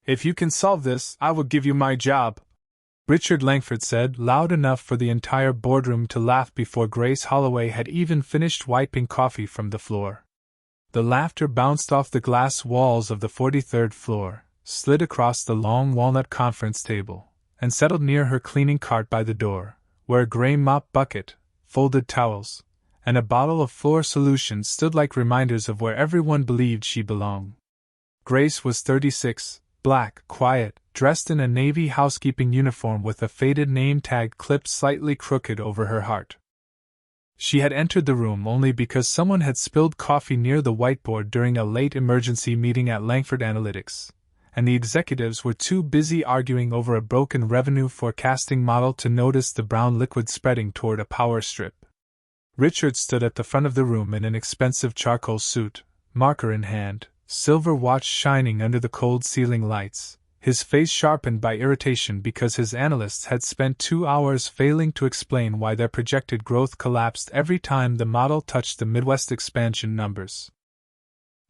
If you can solve this, I will give you my job, Richard Langford said, loud enough for the entire boardroom to laugh before Grace Holloway had even finished wiping coffee from the floor. The laughter bounced off the glass walls of the 43rd floor, slid across the long walnut conference table, and settled near her cleaning cart by the door, where a gray mop bucket, folded towels, and a bottle of floor solution stood like reminders of where everyone believed she belonged. Grace was 36, black, quiet, dressed in a navy housekeeping uniform with a faded name tag clipped slightly crooked over her heart. She had entered the room only because someone had spilled coffee near the whiteboard during a late emergency meeting at Langford Analytics, and the executives were too busy arguing over a broken revenue forecasting model to notice the brown liquid spreading toward a power strip. Richard stood at the front of the room in an expensive charcoal suit, marker in hand, silver watch shining under the cold ceiling lights, his face sharpened by irritation because his analysts had spent 2 hours failing to explain why their projected growth collapsed every time the model touched the Midwest expansion numbers.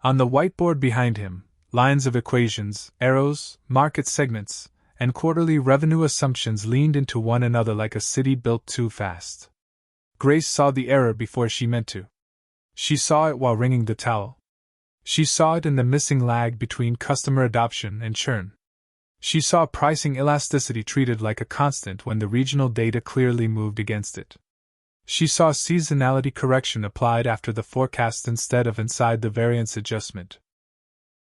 On the whiteboard behind him, lines of equations, arrows, market segments, and quarterly revenue assumptions leaned into one another like a city built too fast. Grace saw the error before she meant to. She saw it while wringing the towel. She saw it in the missing lag between customer adoption and churn. She saw pricing elasticity treated like a constant when the regional data clearly moved against it. She saw seasonality correction applied after the forecast instead of inside the variance adjustment.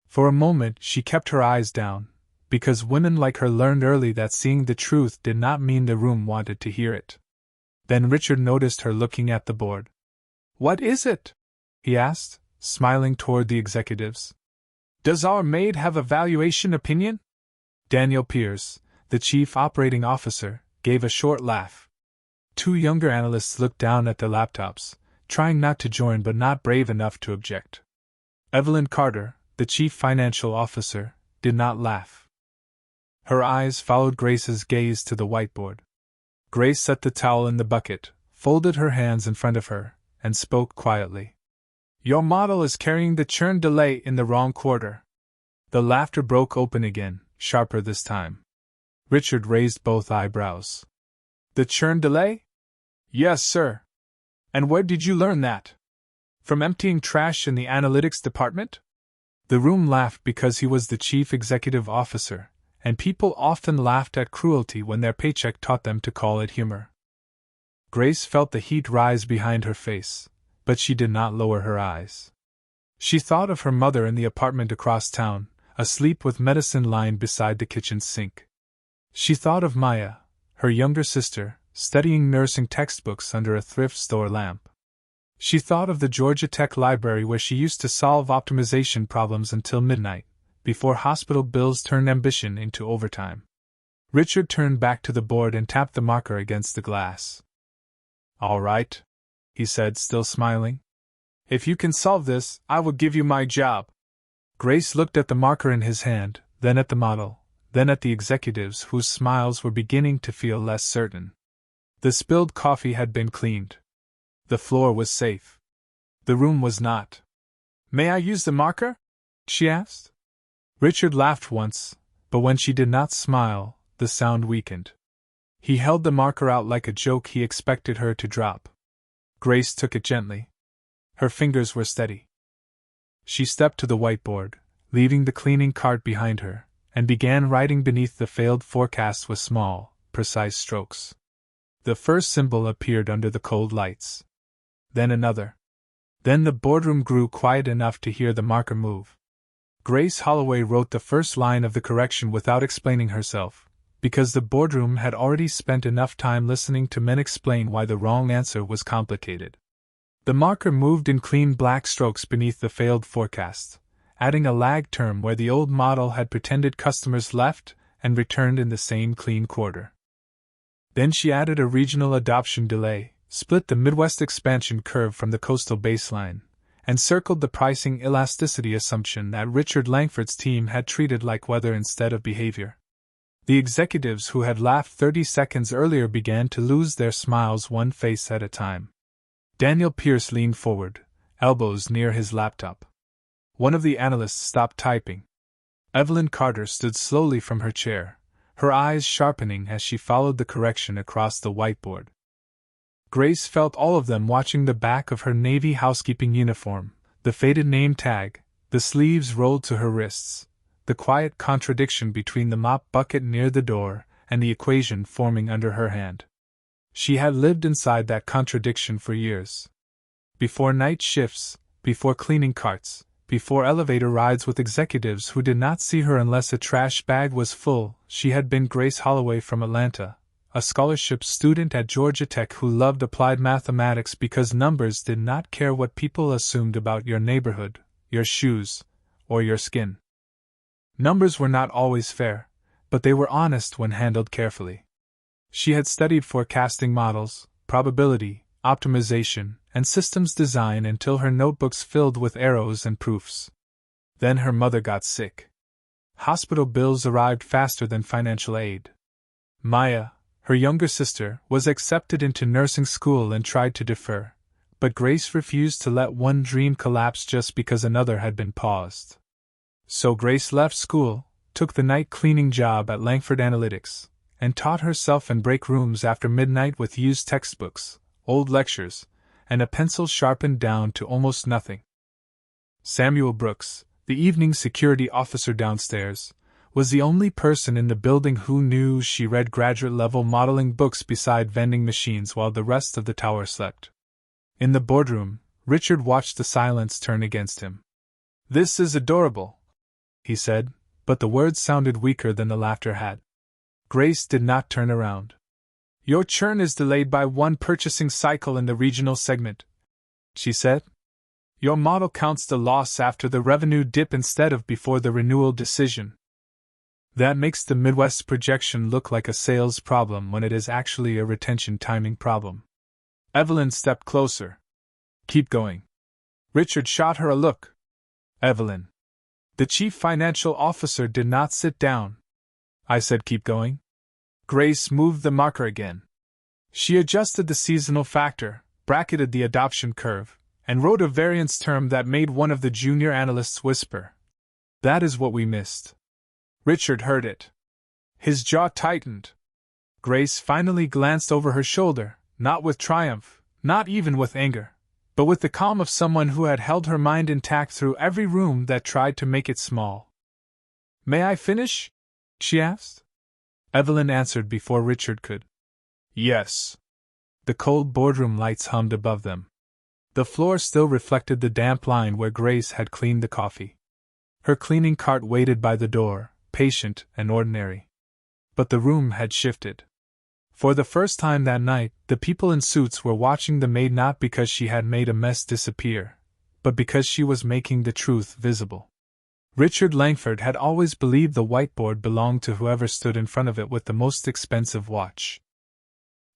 For a moment she kept her eyes down, because women like her learned early that seeing the truth did not mean the room wanted to hear it. Then Richard noticed her looking at the board. "What is it?" he asked, smiling toward the executives. "Does our maid have a valuation opinion?" Daniel Pierce, the chief operating officer, gave a short laugh. 2 younger analysts looked down at their laptops, trying not to join but not brave enough to object. Evelyn Carter, the chief financial officer, did not laugh. Her eyes followed Grace's gaze to the whiteboard. Grace set the towel in the bucket, folded her hands in front of her, and spoke quietly. "Your model is carrying the churn delay in the wrong quarter." The laughter broke open again, sharper this time. Richard raised both eyebrows. "The churn delay?" "Yes, sir." "And where did you learn that? From emptying trash in the analytics department?" The room laughed because he was the chief executive officer, and people often laughed at cruelty when their paycheck taught them to call it humor. Grace felt the heat rise behind her face, but she did not lower her eyes. She thought of her mother in the apartment across town, asleep with medicine lying beside the kitchen sink. She thought of Maya, her younger sister, studying nursing textbooks under a thrift store lamp. She thought of the Georgia Tech library where she used to solve optimization problems until midnight, before hospital bills turned ambition into overtime. Richard turned back to the board and tapped the marker against the glass. "All right," he said, still smiling. "If you can solve this, I will give you my job." Grace looked at the marker in his hand, then at the model, then at the executives whose smiles were beginning to feel less certain. The spilled coffee had been cleaned. The floor was safe. The room was not. "May I use the marker?" she asked. Richard laughed once, but when she did not smile, the sound weakened. He held the marker out like a joke he expected her to drop. Grace took it gently. Her fingers were steady. She stepped to the whiteboard, leaving the cleaning cart behind her, and began writing beneath the failed forecast with small, precise strokes. The first symbol appeared under the cold lights. Then another. Then the boardroom grew quiet enough to hear the marker move. Grace Holloway wrote the first line of the correction without explaining herself, because the boardroom had already spent enough time listening to men explain why the wrong answer was complicated. The marker moved in clean black strokes beneath the failed forecast, adding a lag term where the old model had pretended customers left and returned in the same clean quarter. Then she added a regional adoption delay, split the Midwest expansion curve from the coastal baseline, and circled the pricing elasticity assumption that Richard Langford's team had treated like weather instead of behavior. The executives who had laughed 30 seconds earlier began to lose their smiles one face at a time. Daniel Pierce leaned forward, elbows near his laptop. One of the analysts stopped typing. Evelyn Carter stood slowly from her chair, her eyes sharpening as she followed the correction across the whiteboard. Grace felt all of them watching the back of her navy housekeeping uniform, the faded name tag, the sleeves rolled to her wrists, the quiet contradiction between the mop bucket near the door and the equation forming under her hand. She had lived inside that contradiction for years. Before night shifts, before cleaning carts, before elevator rides with executives who did not see her unless a trash bag was full, she had been Grace Holloway from Atlanta, a scholarship student at Georgia Tech who loved applied mathematics because numbers did not care what people assumed about your neighborhood, your shoes, or your skin. Numbers were not always fair, but they were honest when handled carefully. She had studied forecasting models, probability, optimization, and systems design until her notebooks filled with arrows and proofs. Then her mother got sick. Hospital bills arrived faster than financial aid. Maya, her younger sister, was accepted into nursing school and tried to defer, but Grace refused to let one dream collapse just because another had been paused. So Grace left school, took the night cleaning job at Langford Analytics, and taught herself in break rooms after midnight with used textbooks, old lectures, and a pencil sharpened down to almost nothing. Samuel Brooks, the evening security officer downstairs, was the only person in the building who knew she read graduate-level modeling books beside vending machines while the rest of the tower slept. In the boardroom, Richard watched the silence turn against him. "This is adorable," he said, but the words sounded weaker than the laughter had. Grace did not turn around. "Your churn is delayed by one purchasing cycle in the regional segment," she said. "Your model counts the loss after the revenue dip instead of before the renewal decision. That makes the Midwest projection look like a sales problem when it is actually a retention timing problem." Evelyn stepped closer. "Keep going." Richard shot her a look. "Evelyn." The chief financial officer did not sit down. "I said keep going." Grace moved the marker again. She adjusted the seasonal factor, bracketed the adoption curve, and wrote a variance term that made one of the junior analysts whisper, "That is what we missed." Richard heard it. His jaw tightened. Grace finally glanced over her shoulder, not with triumph, not even with anger, but with the calm of someone who had held her mind intact through every room that tried to make it small. "May I finish?" she asked. Evelyn answered before Richard could. "Yes." The cold boardroom lights hummed above them. The floor still reflected the damp line where Grace had cleaned the coffee. Her cleaning cart waited by the door, patient and ordinary. But the room had shifted. For the first time that night, the people in suits were watching the maid not because she had made a mess disappear, but because she was making the truth visible. Richard Langford had always believed the whiteboard belonged to whoever stood in front of it with the most expensive watch.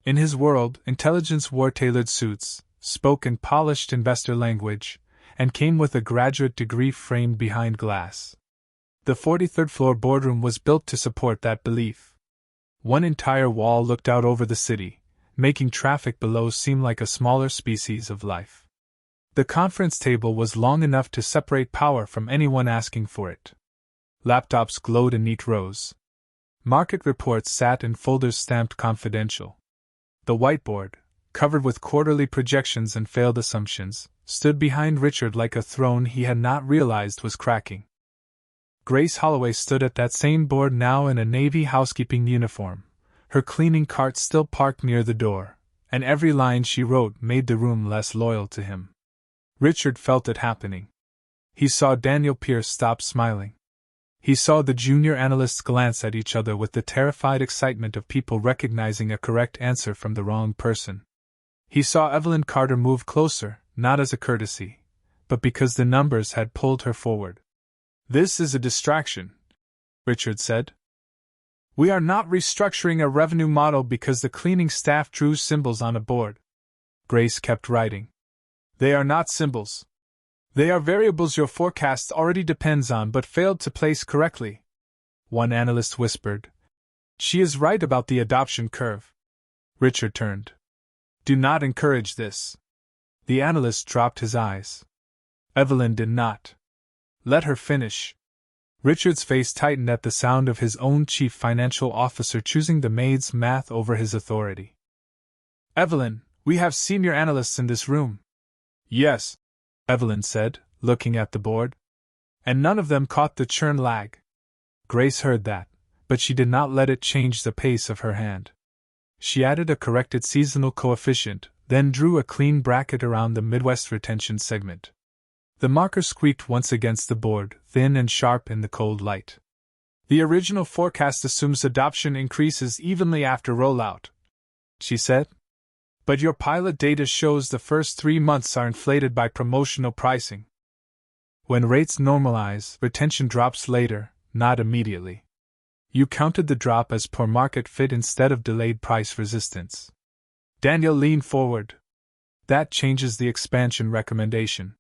In his world, intelligence wore tailored suits, spoke in polished investor language, and came with a graduate degree framed behind glass. The 43rd floor boardroom was built to support that belief. One entire wall looked out over the city, making traffic below seem like a smaller species of life. The conference table was long enough to separate power from anyone asking for it. Laptops glowed in neat rows. Market reports sat in folders stamped confidential. The whiteboard, covered with quarterly projections and failed assumptions, stood behind Richard like a throne he had not realized was cracking. Grace Holloway stood at that same board now in a navy housekeeping uniform, her cleaning cart still parked near the door, and every line she wrote made the room less loyal to him. Richard felt it happening. He saw Daniel Pierce stop smiling. He saw the junior analysts glance at each other with the terrified excitement of people recognizing a correct answer from the wrong person. He saw Evelyn Carter move closer, not as a courtesy, but because the numbers had pulled her forward. "This is a distraction," Richard said. "We are not restructuring a revenue model because the cleaning staff drew symbols on a board." Grace kept writing. "They are not symbols. They are variables your forecast already depends on but failed to place correctly." One analyst whispered, "She is right about the adoption curve." Richard turned. "Do not encourage this." The analyst dropped his eyes. Evelyn did not. "Let her finish." Richard's face tightened at the sound of his own chief financial officer choosing the maid's math over his authority. Evelyn, we have senior analysts in this room. Yes, Evelyn said, looking at the board. And none of them caught the churn lag. Grace heard that, but she did not let it change the pace of her hand. She added a corrected seasonal coefficient, then drew a clean bracket around the Midwest retention segment. The marker squeaked once against the board, thin and sharp in the cold light. The original forecast assumes adoption increases evenly after rollout, she said. But your pilot data shows the first 3 months are inflated by promotional pricing. When rates normalize, retention drops later, not immediately. You counted the drop as poor market fit instead of delayed price resistance. Daniel leaned forward. That changes the expansion recommendation.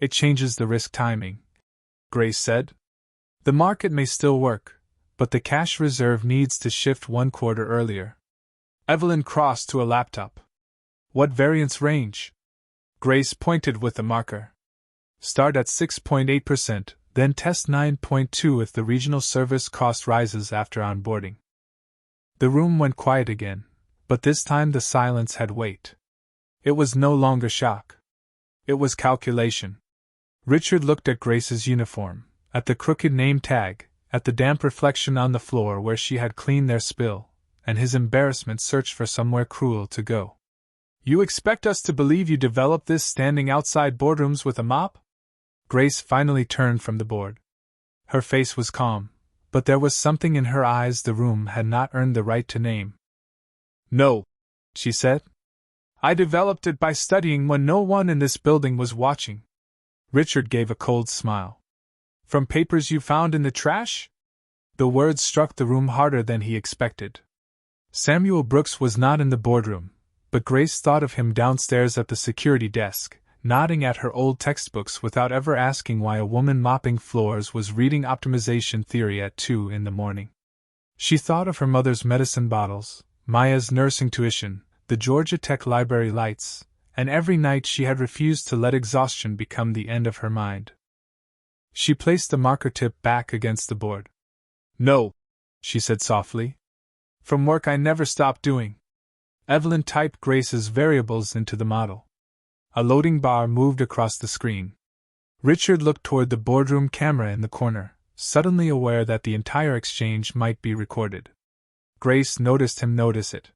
It changes the risk timing, Grace said. The market may still work, but the cash reserve needs to shift 1 quarter earlier. Evelyn crossed to a laptop. What variance range? Grace pointed with the marker. Start at 6.8%, then test 9.2 if the regional service cost rises after onboarding. The room went quiet again, but this time the silence had weight. It was no longer shock. It was calculation. Richard looked at Grace's uniform, at the crooked name tag, at the damp reflection on the floor where she had cleaned their spill, and his embarrassment searched for somewhere cruel to go. You expect us to believe you developed this standing outside boardrooms with a mop? Grace finally turned from the board. Her face was calm, but there was something in her eyes the room had not earned the right to name. No, she said. I developed it by studying when no one in this building was watching. Richard gave a cold smile. From papers you found in the trash? The words struck the room harder than he expected. Samuel Brooks was not in the boardroom, but Grace thought of him downstairs at the security desk, nodding at her old textbooks without ever asking why a woman mopping floors was reading optimization theory at 2 in the morning. She thought of her mother's medicine bottles, Maya's nursing tuition, the Georgia Tech library lights, and every night she had refused to let exhaustion become the end of her mind. She placed the marker tip back against the board. No, she said softly. From work I never stopped doing. Evelyn typed Grace's variables into the model. A loading bar moved across the screen. Richard looked toward the boardroom camera in the corner, suddenly aware that the entire exchange might be recorded. Grace noticed him notice it.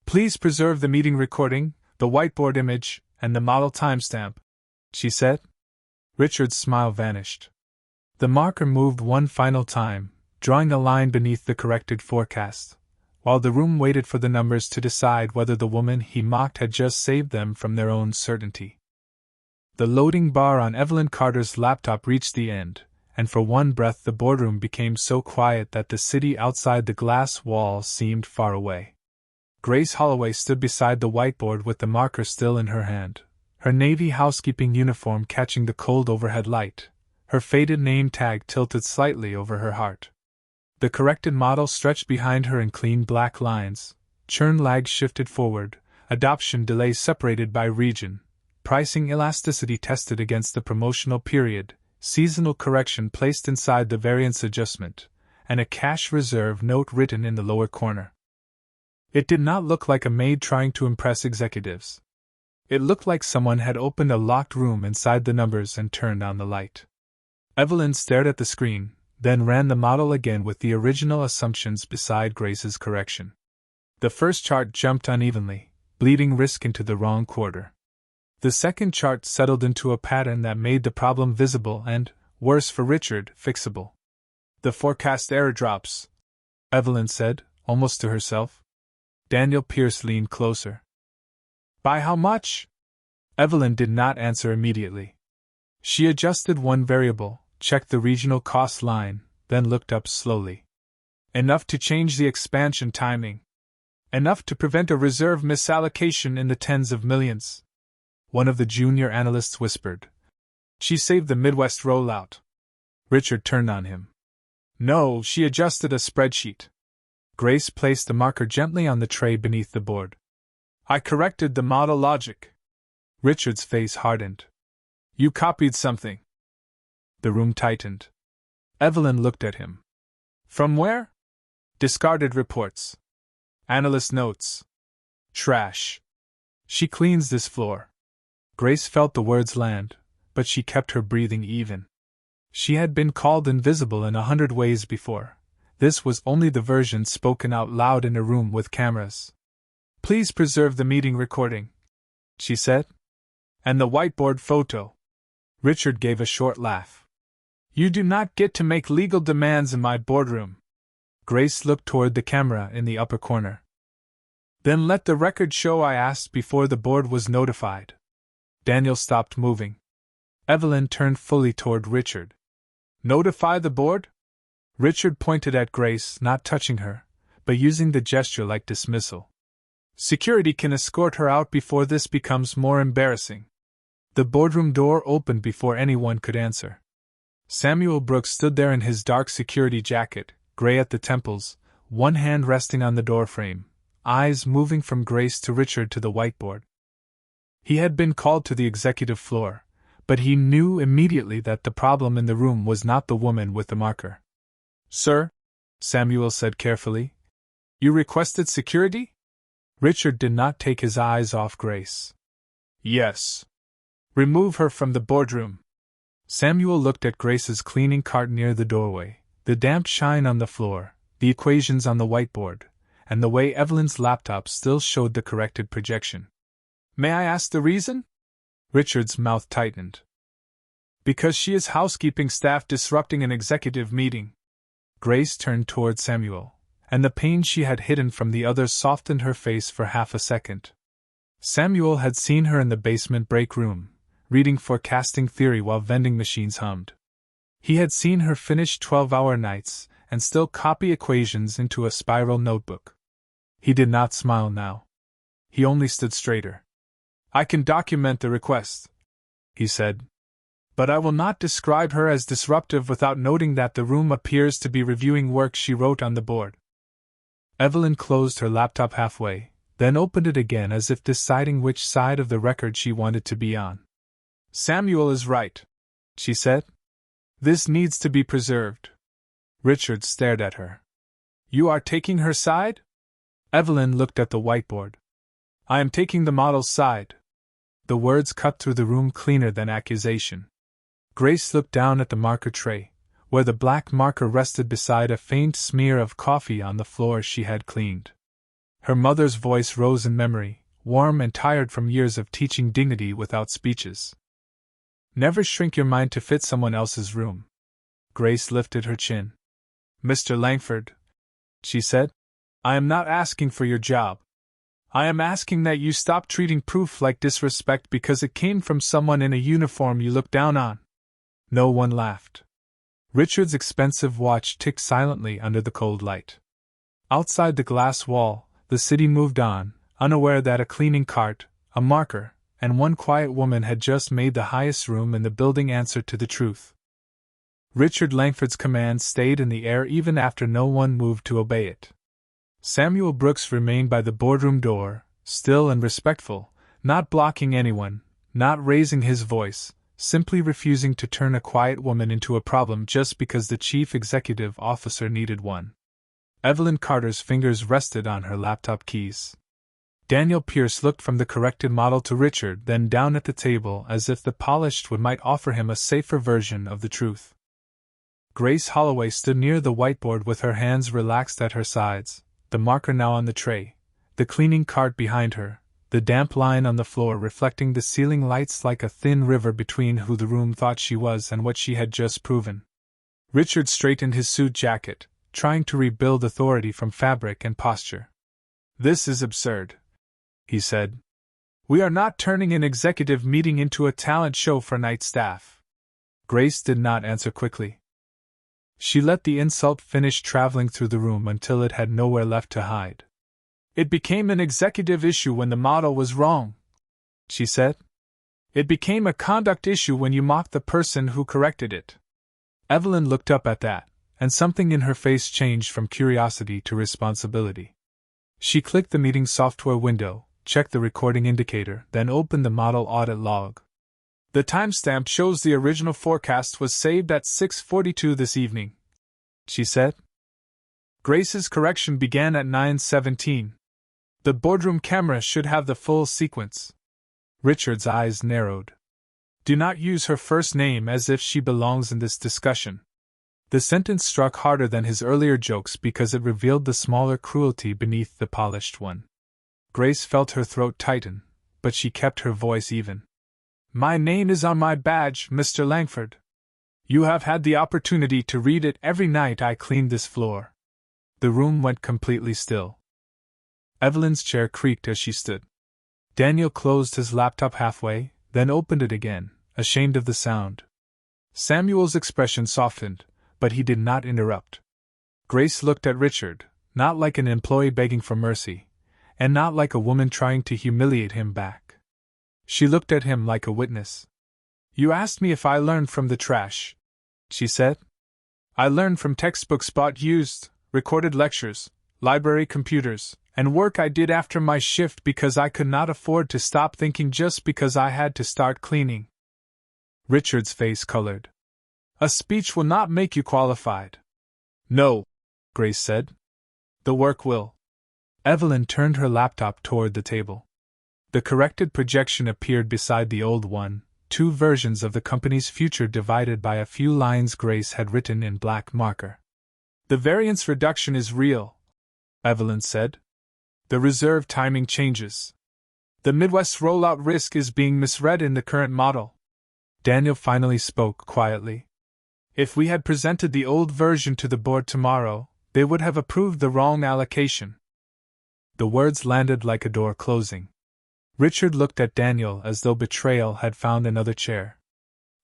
Please preserve the meeting recording, the whiteboard image, and the model timestamp, she said. Richard's smile vanished. The marker moved one final time, drawing a line beneath the corrected forecast, while the room waited for the numbers to decide whether the woman he mocked had just saved them from their own certainty. The loading bar on Evelyn Carter's laptop reached the end, and for one breath the boardroom became so quiet that the city outside the glass wall seemed far away. Grace Holloway stood beside the whiteboard with the marker still in her hand, her navy housekeeping uniform catching the cold overhead light, her faded name tag tilted slightly over her heart. The corrected model stretched behind her in clean black lines, churn lag shifted forward, adoption delay separated by region, pricing elasticity tested against the promotional period, seasonal correction placed inside the variance adjustment, and a cash reserve note written in the lower corner. It did not look like a maid trying to impress executives. It looked like someone had opened a locked room inside the numbers and turned on the light. Evelyn stared at the screen, then ran the model again with the original assumptions beside Grace's correction. The first chart jumped unevenly, bleeding risk into the wrong quarter. The second chart settled into a pattern that made the problem visible and, worse for Richard, fixable. The forecast error drops, Evelyn said, almost to herself. Daniel Pierce leaned closer. By how much? Evelyn did not answer immediately. She adjusted one variable, checked the regional cost line, then looked up slowly. Enough to change the expansion timing. Enough to prevent a reserve misallocation in the tens of millions. One of the junior analysts whispered. She saved the Midwest rollout. Richard turned on him. No, she adjusted a spreadsheet. Grace placed the marker gently on the tray beneath the board. I corrected the model logic. Richard's face hardened. You copied something. The room tightened. Evelyn looked at him. From where? Discarded reports. Analyst notes. Trash. She cleans this floor. Grace felt the words land, but she kept her breathing even. She had been called invisible in 100 ways before. This was only the version spoken out loud in a room with cameras. Please preserve the meeting recording, she said. And the whiteboard photo. Richard gave a short laugh. You do not get to make legal demands in my boardroom. Grace looked toward the camera in the upper corner. Then let the record show I asked before the board was notified. Daniel stopped moving. Evelyn turned fully toward Richard. Notify the board? Richard pointed at Grace, not touching her, but using the gesture like dismissal. Security can escort her out before this becomes more embarrassing. The boardroom door opened before anyone could answer. Samuel Brooks stood there in his dark security jacket, gray at the temples, one hand resting on the doorframe, eyes moving from Grace to Richard to the whiteboard. He had been called to the executive floor, but he knew immediately that the problem in the room was not the woman with the marker. Sir, Samuel said carefully, you requested security? Richard did not take his eyes off Grace. Yes. Remove her from the boardroom. Samuel looked at Grace's cleaning cart near the doorway, the damp shine on the floor, the equations on the whiteboard, and the way Evelyn's laptop still showed the corrected projection. May I ask the reason? Richard's mouth tightened. Because she is housekeeping staff disrupting an executive meeting. Grace turned toward Samuel, and the pain she had hidden from the others softened her face for half a second. Samuel had seen her in the basement break room, reading forecasting theory while vending machines hummed. He had seen her finish 12-hour nights and still copy equations into a spiral notebook. He did not smile now. He only stood straighter. I can document the request, he said. But I will not describe her as disruptive without noting that the room appears to be reviewing work she wrote on the board. Evelyn closed her laptop halfway, then opened it again as if deciding which side of the record she wanted to be on. Samuel is right, she said. This needs to be preserved. Richard stared at her. You are taking her side? Evelyn looked at the whiteboard. I am taking the model's side. The words cut through the room cleaner than accusation. Grace looked down at the marker tray, where the black marker rested beside a faint smear of coffee on the floor she had cleaned. Her mother's voice rose in memory, warm and tired from years of teaching dignity without speeches. Never shrink your mind to fit someone else's room. Grace lifted her chin. Mr. Langford, she said, I am not asking for your job. I am asking that you stop treating proof like disrespect because it came from someone in a uniform you look down on. No one laughed. Richard's expensive watch ticked silently under the cold light. Outside the glass wall, the city moved on, unaware that a cleaning cart, a marker, and one quiet woman had just made the highest room in the building answer to the truth. Richard Langford's command stayed in the air even after no one moved to obey it. Samuel Brooks remained by the boardroom door, still and respectful, not blocking anyone, not raising his voice, simply refusing to turn a quiet woman into a problem just because the chief executive officer needed one. Evelyn Carter's fingers rested on her laptop keys. Daniel Pierce looked from the corrected model to Richard, then down at the table as if the polished wood might offer him a safer version of the truth. Grace Holloway stood near the whiteboard with her hands relaxed at her sides, the marker now on the tray, the cleaning cart behind her, the damp line on the floor reflecting the ceiling lights like a thin river between who the room thought she was and what she had just proven. Richard straightened his suit jacket, trying to rebuild authority from fabric and posture. This is absurd, he said. We are not turning an executive meeting into a talent show for night staff. Grace did not answer quickly. She let the insult finish traveling through the room until it had nowhere left to hide. It became an executive issue when the model was wrong, she said. It became a conduct issue when you mocked the person who corrected it. Evelyn looked up at that, and something in her face changed from curiosity to responsibility. She clicked the meeting software window, checked the recording indicator, then opened the model audit log. The timestamp shows the original forecast was saved at 6:42 this evening, she said. Grace's correction began at 9:17. The boardroom camera should have the full sequence. Richard's eyes narrowed. Do not use her first name as if she belongs in this discussion. The sentence struck harder than his earlier jokes because it revealed the smaller cruelty beneath the polished one. Grace felt her throat tighten, but she kept her voice even. My name is on my badge, Mr. Langford. You have had the opportunity to read it every night I cleaned this floor. The room went completely still. Evelyn's chair creaked as she stood. Daniel closed his laptop halfway, then opened it again, ashamed of the sound. Samuel's expression softened, but he did not interrupt. Grace looked at Richard, not like an employee begging for mercy, and not like a woman trying to humiliate him back. She looked at him like a witness. You asked me if I learned from the trash, she said. I learned from textbooks bought used, recorded lectures, library computers, and work I did after my shift because I could not afford to stop thinking just because I had to start cleaning. Richard's face colored. A speech will not make you qualified. No, Grace said. The work will. Evelyn turned her laptop toward the table. The corrected projection appeared beside the old one, two versions of the company's future divided by a few lines Grace had written in black marker. The variance reduction is real, Evelyn said. The reserve timing changes. The Midwest rollout risk is being misread in the current model. Daniel finally spoke quietly. If we had presented the old version to the board tomorrow, they would have approved the wrong allocation. The words landed like a door closing. Richard looked at Daniel as though betrayal had found another chair.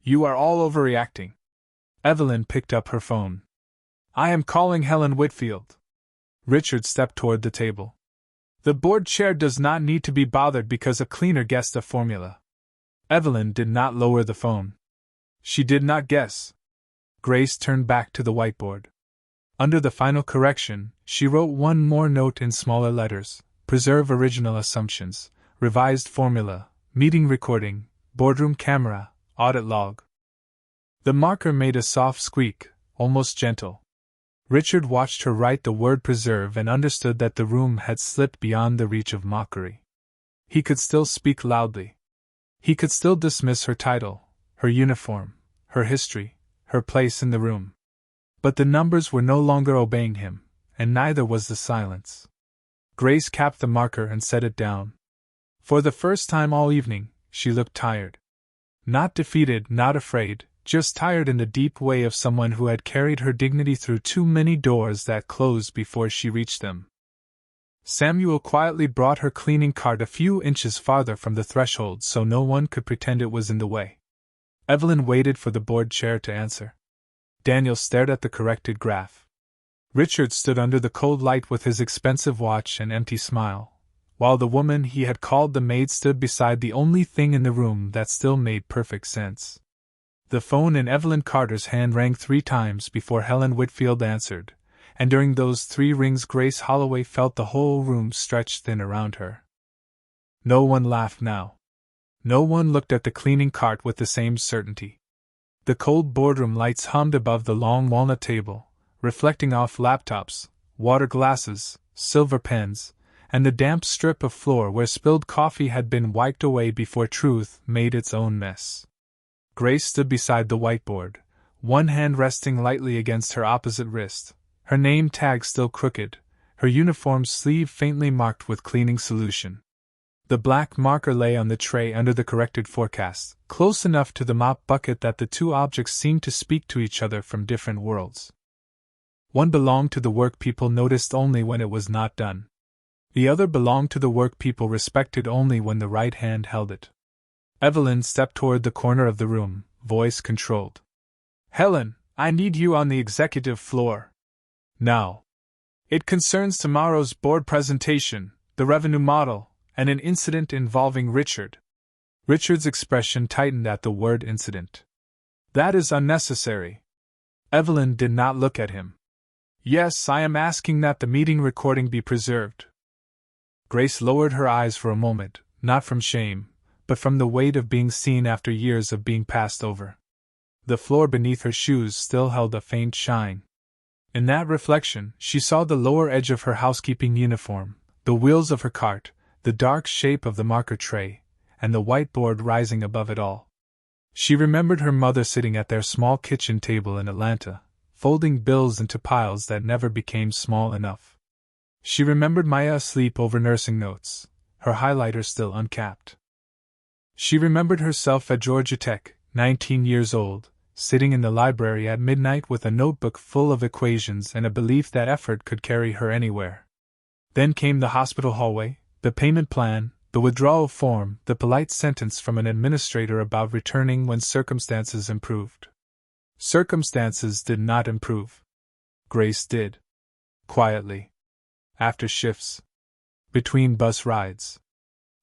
You are all overreacting. Evelyn picked up her phone. I am calling Helen Whitfield. Richard stepped toward the table. The board chair does not need to be bothered because a cleaner guessed a formula. Evelyn did not lower the phone. She did not guess. Grace turned back to the whiteboard. Under the final correction, she wrote one more note in smaller letters: preserve original assumptions, revised formula, meeting recording, boardroom camera, audit log. The marker made a soft squeak, almost gentle. Richard watched her write the word preserve and understood that the room had slipped beyond the reach of mockery. He could still speak loudly. He could still dismiss her title, her uniform, her history, her place in the room. But the numbers were no longer obeying him, and neither was the silence. Grace capped the marker and set it down. For the first time all evening, she looked tired. Not defeated, not afraid, just tired in the deep way of someone who had carried her dignity through too many doors that closed before she reached them. Samuel quietly brought her cleaning cart a few inches farther from the threshold so no one could pretend it was in the way. Evelyn waited for the board chair to answer. Daniel stared at the corrected graph. Richard stood under the cold light with his expensive watch and empty smile, while the woman he had called the maid stood beside the only thing in the room that still made perfect sense. The phone in Evelyn Carter's hand rang 3 times before Helen Whitfield answered, and during those 3 rings Grace Holloway felt the whole room stretch thin around her. No one laughed now. No one looked at the cleaning cart with the same certainty. The cold boardroom lights hummed above the long walnut table, reflecting off laptops, water glasses, silver pens, and the damp strip of floor where spilled coffee had been wiped away before truth made its own mess. Grace stood beside the whiteboard, one hand resting lightly against her opposite wrist, her name tag still crooked, her uniform sleeve faintly marked with cleaning solution. The black marker lay on the tray under the corrected forecast, close enough to the mop bucket that the 2 objects seemed to speak to each other from different worlds. One belonged to the work people noticed only when it was not done. The other belonged to the work people respected only when the right hand held it. Evelyn stepped toward the corner of the room, voice controlled. Helen, I need you on the executive floor. Now. It concerns tomorrow's board presentation, the revenue model, and an incident involving Richard. Richard's expression tightened at the word incident. That is unnecessary. Evelyn did not look at him. Yes, I am asking that the meeting recording be preserved. Grace lowered her eyes for a moment, not from shame, but from the weight of being seen after years of being passed over. The floor beneath her shoes still held a faint shine. In that reflection, she saw the lower edge of her housekeeping uniform, the wheels of her cart, the dark shape of the marker tray, and the whiteboard rising above it all. She remembered her mother sitting at their small kitchen table in Atlanta, folding bills into piles that never became small enough. She remembered Maya asleep over nursing notes, her highlighter still uncapped. She remembered herself at Georgia Tech, 19 years old, sitting in the library at midnight with a notebook full of equations and a belief that effort could carry her anywhere. Then came the hospital hallway, the payment plan, the withdrawal form, the polite sentence from an administrator about returning when circumstances improved. Circumstances did not improve. Grace did. Quietly. After shifts. Between bus rides.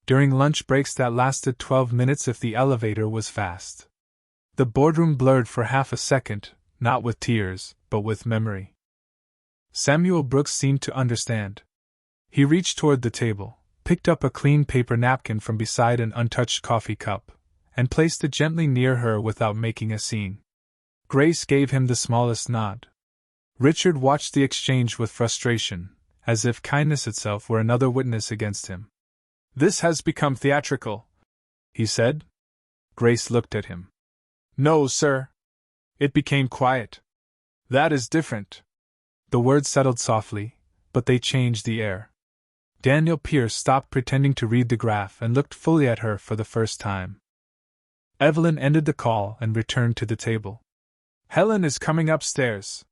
During lunch breaks that lasted 12 minutes if the elevator was fast. The boardroom blurred for half a second, not with tears, but with memory. Samuel Brooks seemed to understand. He reached toward the table, picked up a clean paper napkin from beside an untouched coffee cup, and placed it gently near her without making a scene. Grace gave him the smallest nod. Richard watched the exchange with frustration, as if kindness itself were another witness against him. "This has become theatrical," he said. Grace looked at him. "No, sir. It became quiet. That is different." The words settled softly, but they changed the air. Daniel Pierce stopped pretending to read the graph and looked fully at her for the first time. Evelyn ended the call and returned to the table. "Helen is coming upstairs."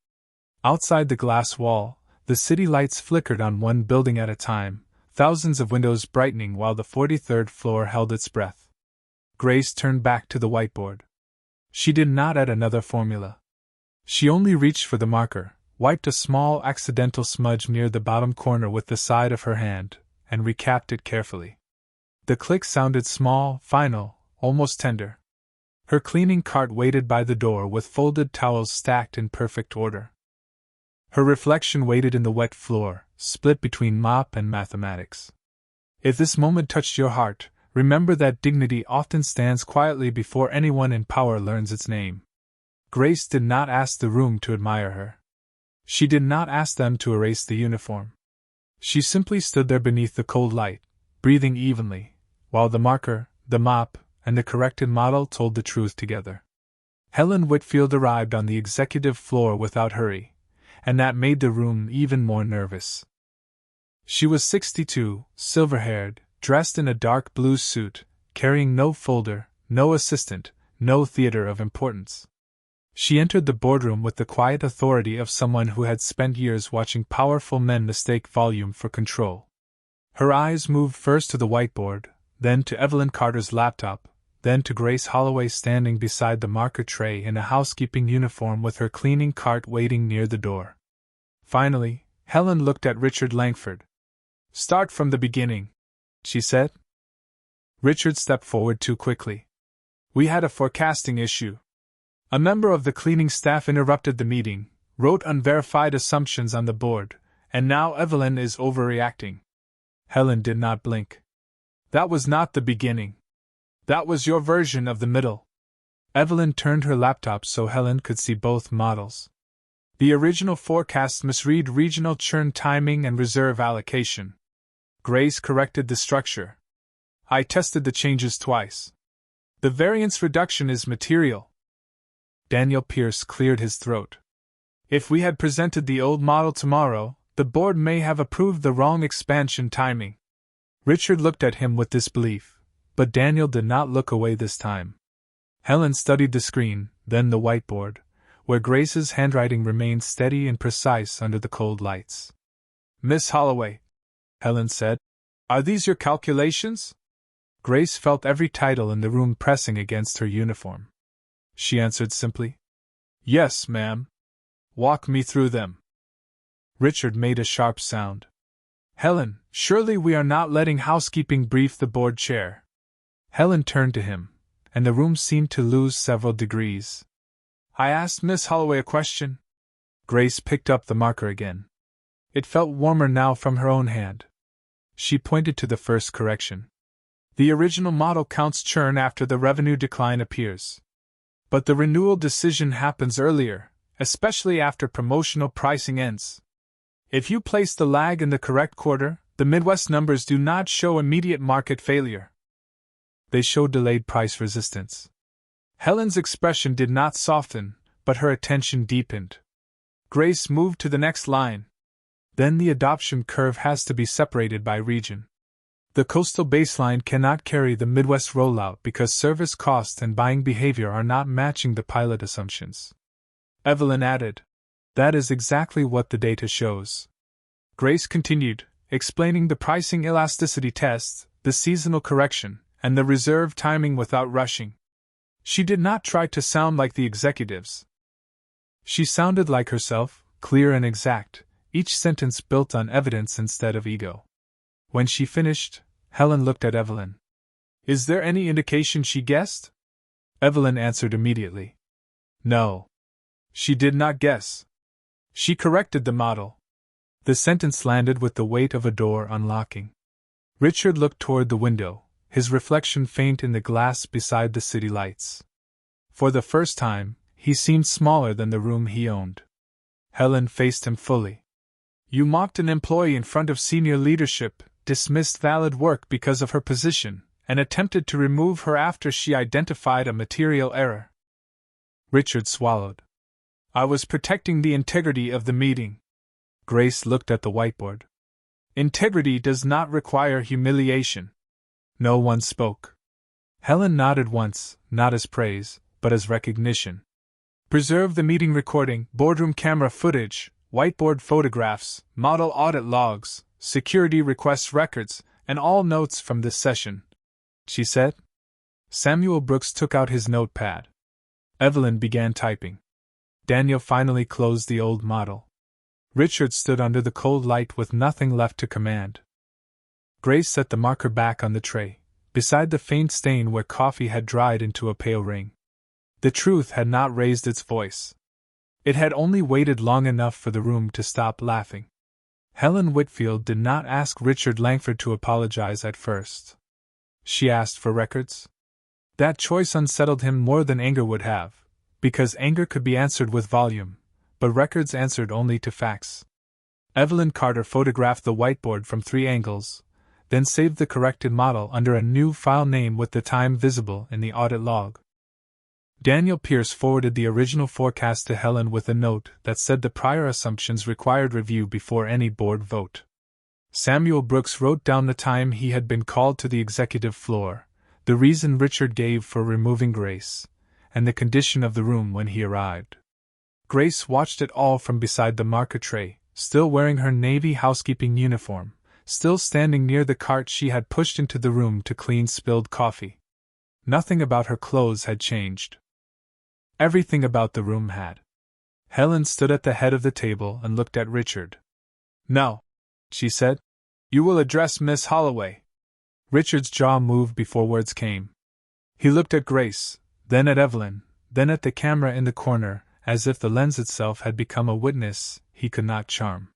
Outside the glass wall, the city lights flickered on one building at a time, thousands of windows brightening while the 43rd floor held its breath. Grace turned back to the whiteboard. She did not add another formula. She only reached for the marker, wiped a small accidental smudge near the bottom corner with the side of her hand, and recapped it carefully. The click sounded small, final, almost tender. Her cleaning cart waited by the door with folded towels stacked in perfect order. Her reflection waited in the wet floor, split between mop and mathematics. If this moment touched your heart, remember that dignity often stands quietly before anyone in power learns its name. Grace did not ask the room to admire her. She did not ask them to erase the uniform. She simply stood there beneath the cold light, breathing evenly, while the marker, the mop, and the corrected model told the truth together. Helen Whitfield arrived on the executive floor without hurry, and that made the room even more nervous. She was 62, silver-haired, dressed in a dark blue suit, carrying no folder, no assistant, no theater of importance. She entered the boardroom with the quiet authority of someone who had spent years watching powerful men mistake volume for control. Her eyes moved first to the whiteboard, then to Evelyn Carter's laptop, then to Grace Holloway standing beside the marker tray in a housekeeping uniform with her cleaning cart waiting near the door. Finally, Helen looked at Richard Langford. "Start from the beginning," she said. Richard stepped forward too quickly. "We had a forecasting issue. A member of the cleaning staff interrupted the meeting, wrote unverified assumptions on the board, and now Evelyn is overreacting." Helen did not blink. "That was not the beginning. That was your version of the middle." Evelyn turned her laptop so Helen could see both models. "The original forecasts misread regional churn timing and reserve allocation. Grace corrected the structure. I tested the changes twice. The variance reduction is material." Daniel Pierce cleared his throat. "If we had presented the old model tomorrow, the board may have approved the wrong expansion timing." Richard looked at him with disbelief, but Daniel did not look away this time. Helen studied the screen, then the whiteboard, where Grace's handwriting remained steady and precise under the cold lights. "Miss Holloway," Helen said, "are these your calculations?" Grace felt every title in the room pressing against her uniform. She answered simply, "Yes, ma'am." "Walk me through them." Richard made a sharp sound. "Helen, surely we are not letting housekeeping brief the board chair." Helen turned to him, and the room seemed to lose several degrees. "I asked Miss Holloway a question." Grace picked up the marker again. It felt warmer now from her own hand. She pointed to the first correction. "The original model counts churn after the revenue decline appears. But the renewal decision happens earlier, especially after promotional pricing ends. If you place the lag in the correct quarter, the Midwest numbers do not show immediate market failure. They show delayed price resistance. Helen's expression did not soften, but her attention deepened. Grace moved to the next line. Then the adoption curve has to be separated by region. The coastal baseline cannot carry the Midwest rollout because service costs and buying behavior are not matching the pilot assumptions. Evelyn added, "That is exactly what the data shows." Grace continued, explaining the pricing elasticity test, the seasonal correction, and the reserve timing without rushing. She did not try to sound like the executives. She sounded like herself, clear and exact, each sentence built on evidence instead of ego. When she finished, Helen looked at Evelyn. "Is there any indication she guessed?" Evelyn answered immediately. "No. She did not guess. She corrected the model." The sentence landed with the weight of a door unlocking. Richard looked toward the window, his reflection faint in the glass beside the city lights. For the first time, he seemed smaller than the room he owned. Helen faced him fully. "You mocked an employee in front of senior leadership, dismissed valid work because of her position, and attempted to remove her after she identified a material error." Richard swallowed. "I was protecting the integrity of the meeting." Grace looked at the whiteboard. "Integrity does not require humiliation." No one spoke. Helen nodded once, not as praise, but as recognition. "Preserve the meeting recording, boardroom camera footage, whiteboard photographs, model audit logs, security request records, and all notes from this session," she said. Samuel Brooks took out his notepad. Evelyn began typing. Daniel finally closed the old model. Richard stood under the cold light with nothing left to command. Grace set the marker back on the tray, beside the faint stain where coffee had dried into a pale ring. The truth had not raised its voice. It had only waited long enough for the room to stop laughing. Helen Whitfield did not ask Richard Langford to apologize at first. She asked for records. That choice unsettled him more than anger would have, because anger could be answered with volume, but records answered only to facts. Evelyn Carter photographed the whiteboard from 3 angles, then saved the corrected model under a new file name with the time visible in the audit log. Daniel Pierce forwarded the original forecast to Helen with a note that said the prior assumptions required review before any board vote. Samuel Brooks wrote down the time he had been called to the executive floor, the reason Richard gave for removing Grace, and the condition of the room when he arrived. Grace watched it all from beside the marker tray, still wearing her Navy housekeeping uniform, still standing near the cart she had pushed into the room to clean spilled coffee. Nothing about her clothes had changed. Everything about the room had. Helen stood at the head of the table and looked at Richard. "No," she said. "You will address Miss Holloway." Richard's jaw moved before words came. He looked at Grace, then at Evelyn, then at the camera in the corner, as if the lens itself had become a witness he could not charm.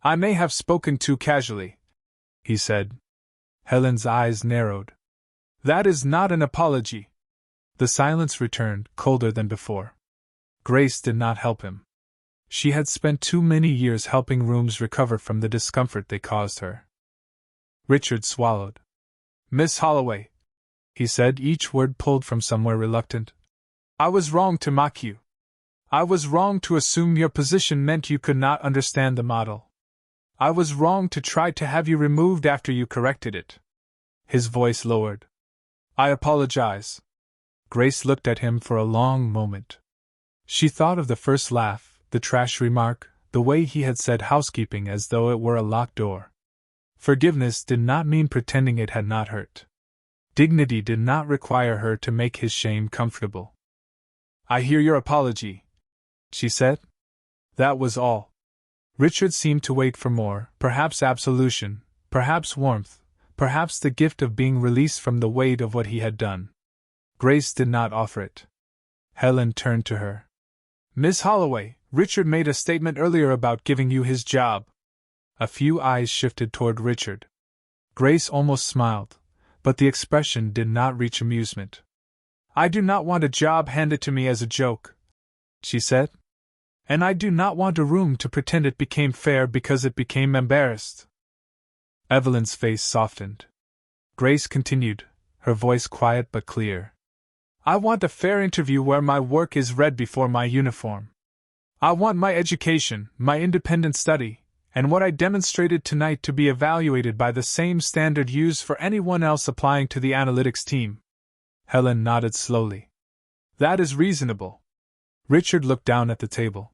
"I may have spoken too casually," he said. Helen's eyes narrowed. "That is not an apology." The silence returned, colder than before. Grace did not help him. She had spent too many years helping rooms recover from the discomfort they caused her. Richard swallowed. "Miss Holloway," he said, each word pulled from somewhere reluctant, "I was wrong to mock you. I was wrong to assume your position meant you could not understand the model. I was wrong to try to have you removed after you corrected it." His voice lowered. "I apologize." Grace looked at him for a long moment. She thought of the first laugh, the trash remark, the way he had said housekeeping as though it were a locked door. Forgiveness did not mean pretending it had not hurt. Dignity did not require her to make his shame comfortable. "I hear your apology," she said. That was all. Richard seemed to wait for more, perhaps absolution, perhaps warmth, perhaps the gift of being released from the weight of what he had done. Grace did not offer it. Helen turned to her. "Miss Holloway, Richard made a statement earlier about giving you his job." A few eyes shifted toward Richard. Grace almost smiled, but the expression did not reach amusement. "I do not want a job handed to me as a joke," she said. And I do not want a room to pretend it became fair because it became embarrassed. Evelyn's face softened. Grace continued, her voice quiet but clear. I want a fair interview where my work is read before my uniform. I want my education, my independent study, and what I demonstrated tonight to be evaluated by the same standard used for anyone else applying to the analytics team. Helen nodded slowly. That is reasonable. Richard looked down at the table.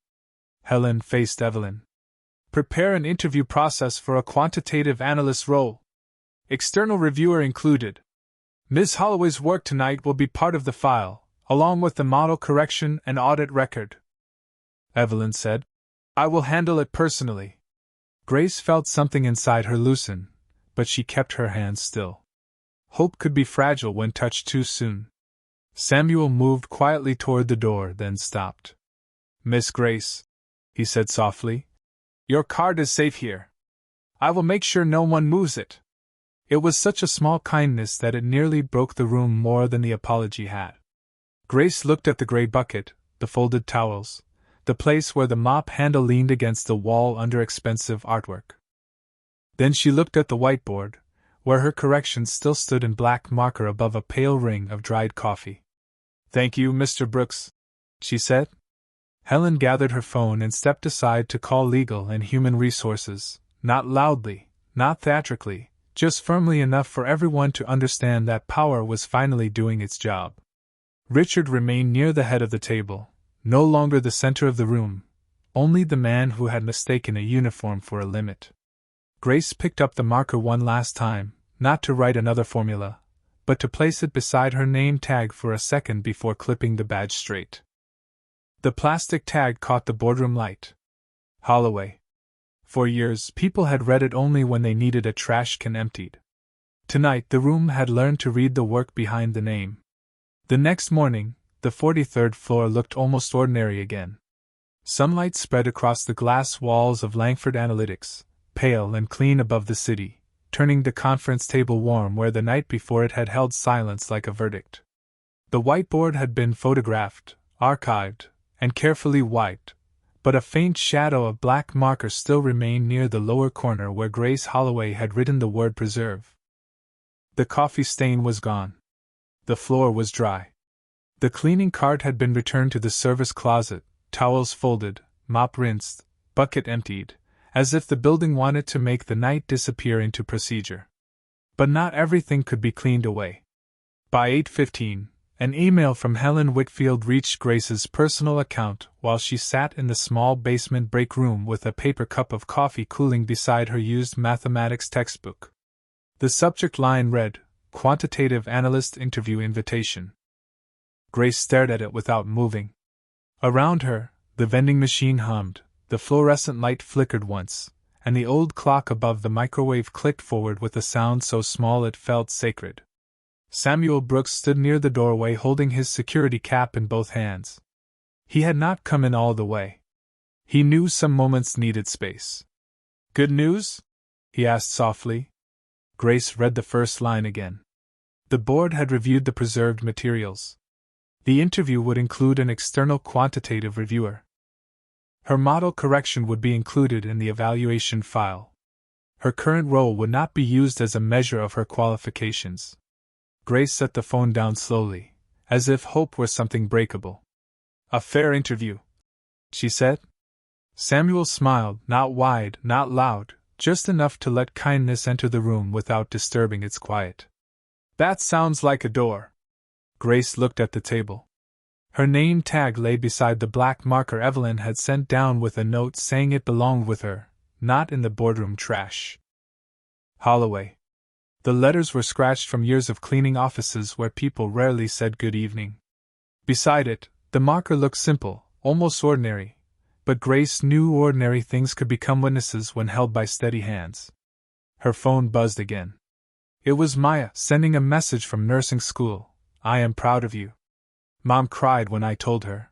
Helen faced Evelyn. Prepare an interview process for a quantitative analyst role. External reviewer included. Ms. Holloway's work tonight will be part of the file, along with the model correction and audit record. Evelyn said, I will handle it personally. Grace felt something inside her loosen, but she kept her hands still. Hope could be fragile when touched too soon. Samuel moved quietly toward the door, then stopped. Miss Grace, he said softly, your card is safe here. I will make sure no one moves it. It was such a small kindness that it nearly broke the room more than the apology had. Grace looked at the gray bucket, the folded towels, the place where the mop handle leaned against the wall under expensive artwork. Then she looked at the whiteboard, where her corrections still stood in black marker above a pale ring of dried coffee. Thank you, Mr. Brooks, she said. Helen gathered her phone and stepped aside to call legal and human resources, not loudly, not theatrically, just firmly enough for everyone to understand that power was finally doing its job. Richard remained near the head of the table, no longer the center of the room, only the man who had mistaken a uniform for a limit. Grace picked up the marker one last time, not to write another formula, but to place it beside her name tag for a second before clipping the badge straight. The plastic tag caught the boardroom light. Holloway. For years, people had read it only when they needed a trash can emptied. Tonight, the room had learned to read the work behind the name. The next morning, the 43rd floor looked almost ordinary again. Sunlight spread across the glass walls of Langford Analytics, pale and clean above the city, turning the conference table warm where the night before it had held silence like a verdict. The whiteboard had been photographed, archived, and carefully wiped, but a faint shadow of black marker still remained near the lower corner where Grace Holloway had written the word preserve. The coffee stain was gone. The floor was dry. The cleaning cart had been returned to the service closet, towels folded, mop rinsed, bucket emptied, as if the building wanted to make the night disappear into procedure. But not everything could be cleaned away. By 8:15, an email from Helen Whitfield reached Grace's personal account while she sat in the small basement break room with a paper cup of coffee cooling beside her used mathematics textbook. The subject line read, Quantitative Analyst Interview Invitation. Grace stared at it without moving. Around her, the vending machine hummed, the fluorescent light flickered once, and the old clock above the microwave clicked forward with a sound so small it felt sacred. Samuel Brooks stood near the doorway holding his security cap in both hands. He had not come in all the way. He knew some moments needed space. Good news? He asked softly. Grace read the first line again. The board had reviewed the preserved materials. The interview would include an external quantitative reviewer. Her model correction would be included in the evaluation file. Her current role would not be used as a measure of her qualifications. Grace set the phone down slowly, as if hope were something breakable. A fair interview, she said. Samuel smiled, not wide, not loud, just enough to let kindness enter the room without disturbing its quiet. That sounds like a door. Grace looked at the table. Her name tag lay beside the black marker Evelyn had sent down with a note saying it belonged with her, not in the boardroom trash. Holloway. The letters were scratched from years of cleaning offices where people rarely said good evening. Beside it, the marker looked simple, almost ordinary, but Grace knew ordinary things could become witnesses when held by steady hands. Her phone buzzed again. It was Maya, sending a message from nursing school. I am proud of you. Mom cried when I told her.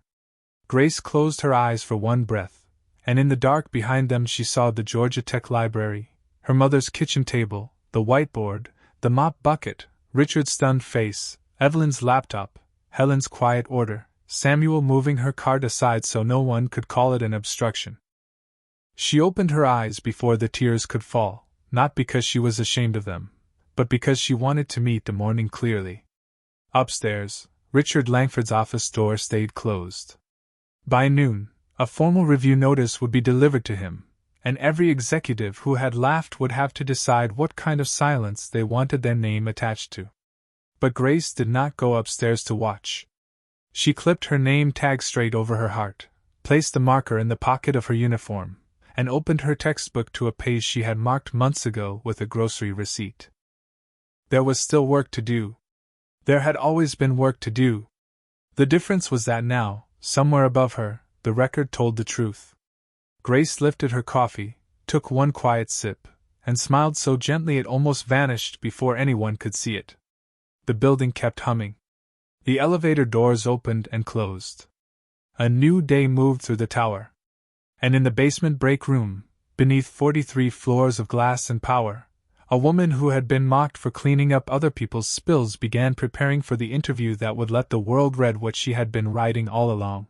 Grace closed her eyes for one breath, and in the dark behind them she saw the Georgia Tech library, her mother's kitchen table, the whiteboard, the mop bucket, Richard's stunned face, Evelyn's laptop, Helen's quiet order, Samuel moving her cart aside so no one could call it an obstruction. She opened her eyes before the tears could fall, not because she was ashamed of them, but because she wanted to meet the morning clearly. Upstairs, Richard Langford's office door stayed closed. By noon, a formal review notice would be delivered to him, and every executive who had laughed would have to decide what kind of silence they wanted their name attached to. But Grace did not go upstairs to watch. She clipped her name tag straight over her heart, placed the marker in the pocket of her uniform, and opened her textbook to a page she had marked months ago with a grocery receipt. There was still work to do. There had always been work to do. The difference was that now, somewhere above her, the record told the truth. Grace lifted her coffee, took one quiet sip, and smiled so gently it almost vanished before anyone could see it. The building kept humming. The elevator doors opened and closed. A new day moved through the tower. And in the basement break room, beneath 43 floors of glass and power, a woman who had been mocked for cleaning up other people's spills began preparing for the interview that would let the world read what she had been writing all along.